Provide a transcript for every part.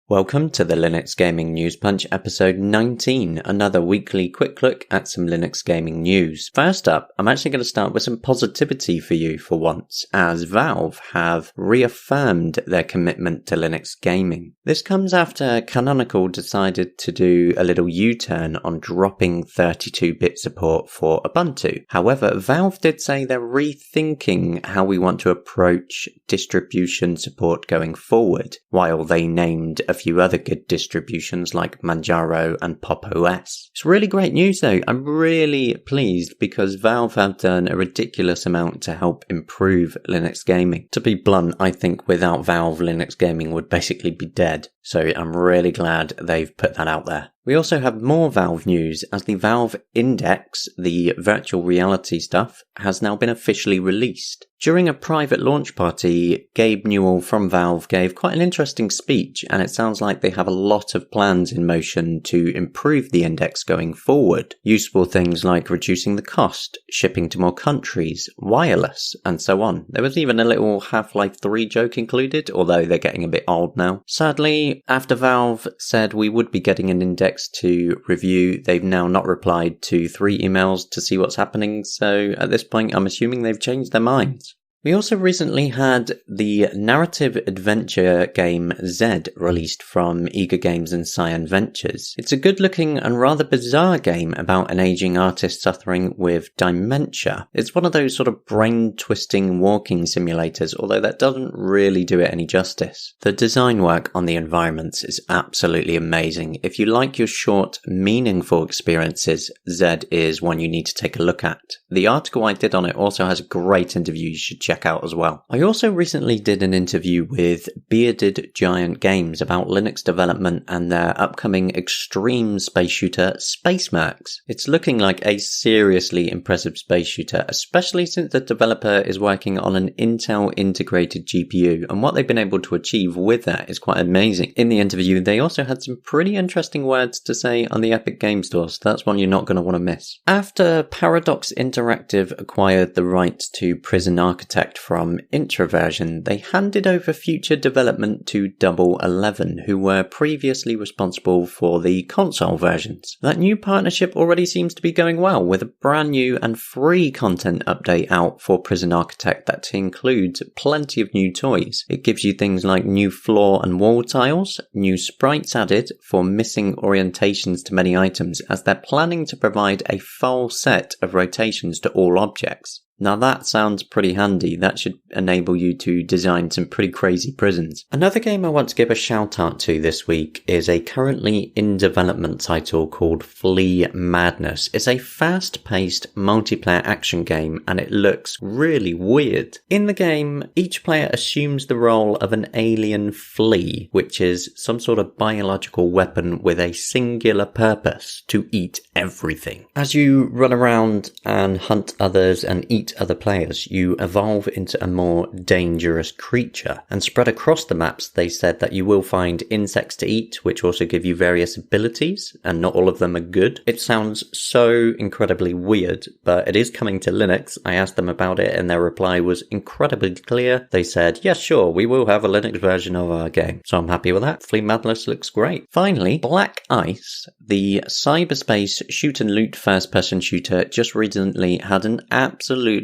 Welcome to the Linux Gaming News Punch episode 19, another weekly quick look at some Linux gaming news. First up, I'm actually going to start with some positivity for you for once, as Valve have reaffirmed their commitment to Linux gaming. This comes after Canonical decided to do a little U-turn on dropping 32-bit support for Ubuntu. However, Valve did say they're rethinking how we want to approach distribution support going forward, while they named a few other good distributions like Manjaro and Pop! OS. It's really great news though. I'm really pleased because Valve have done a ridiculous amount to help improve Linux gaming. To be blunt, I think without Valve, Linux gaming would basically be dead. So I'm really glad they've put that out there. We also have more Valve news as the Valve Index, the virtual reality stuff, has now been officially released. During a private launch party, Gabe Newell from Valve gave quite an interesting speech, and it sounds like they have a lot of plans in motion to improve the Index going forward. Useful things like reducing the cost, shipping to more countries, wireless, and so on. There was even a little Half-Life 3 joke included, although they're getting a bit old now. Sadly, after Valve said we would be getting an Index to review, they've now not replied to 3 emails to see what's happening, so at this point I'm assuming they've changed their minds. We also recently had the narrative adventure game Z released from Eagre Games and Cyan Ventures. It's a good looking and rather bizarre game about an aging artist suffering with dementia. It's one of those sort of brain twisting walking simulators, although that doesn't really do it any justice. The design work on the environments is absolutely amazing. If you like your short, meaningful experiences, Z is one you need to take a look at. The article I did on it also has a great interview you should check out as well. I also recently did an interview with Bearded Giant Games about Linux development and their upcoming extreme space shooter, Space Mercs. It's looking like a seriously impressive space shooter, especially since the developer is working on an Intel integrated GPU, and what they've been able to achieve with that is quite amazing. In the interview, they also had some pretty interesting words to say on the Epic Game Store, so that's one you're not going to want to miss. After Paradox Interactive acquired the rights to Prison Architect from Introversion, they handed over future development to Double 11, who were previously responsible for the console versions. That new partnership already seems to be going well, with a brand new and free content update out for Prison Architect that includes plenty of new toys. It gives you things like new floor and wall tiles, new sprites added for missing orientations to many items, as they're planning to provide a full set of rotations to all objects. Now that sounds pretty handy. That should enable you to design some pretty crazy prisons. Another game I want to give a shout out to this week is a currently in development title called Flea Madness. It's a fast-paced multiplayer action game and it looks really weird. In the game, each player assumes the role of an alien flea, which is some sort of biological weapon with a singular purpose: to eat everything. As you run around and hunt others and eat other players, you evolve into a more dangerous creature. And spread across the maps, they said that you will find insects to eat, which also give you various abilities, and not all of them are good. It sounds so incredibly weird, but it is coming to Linux. I asked them about it and their reply was incredibly clear. They said, yes, sure, we will have a Linux version of our game. So I'm happy with that. Flea Madness looks great. Finally, Black Ice, the cyberspace shoot and loot first-person shooter, just recently had an absolutely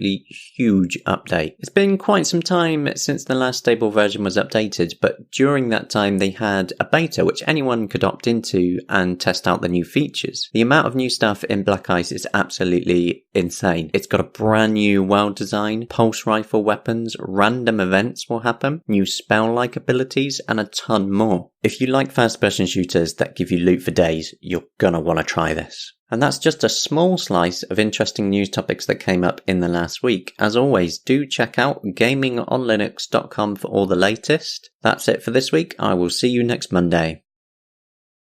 huge update. It's been quite some time since the last stable version was updated, but during that time they had a beta which anyone could opt into and test out the new features. The amount of new stuff in Black Ice is absolutely insane. It's got a brand new world design, pulse rifle weapons, random events will happen, new spell-like abilities, and a ton more. If you like first-person shooters that give you loot for days, you're gonna want to try this. And that's just a small slice of interesting news topics that came up in the last week. As always, do check out gamingonlinux.com for all the latest. That's it for this week. I will see you next Monday.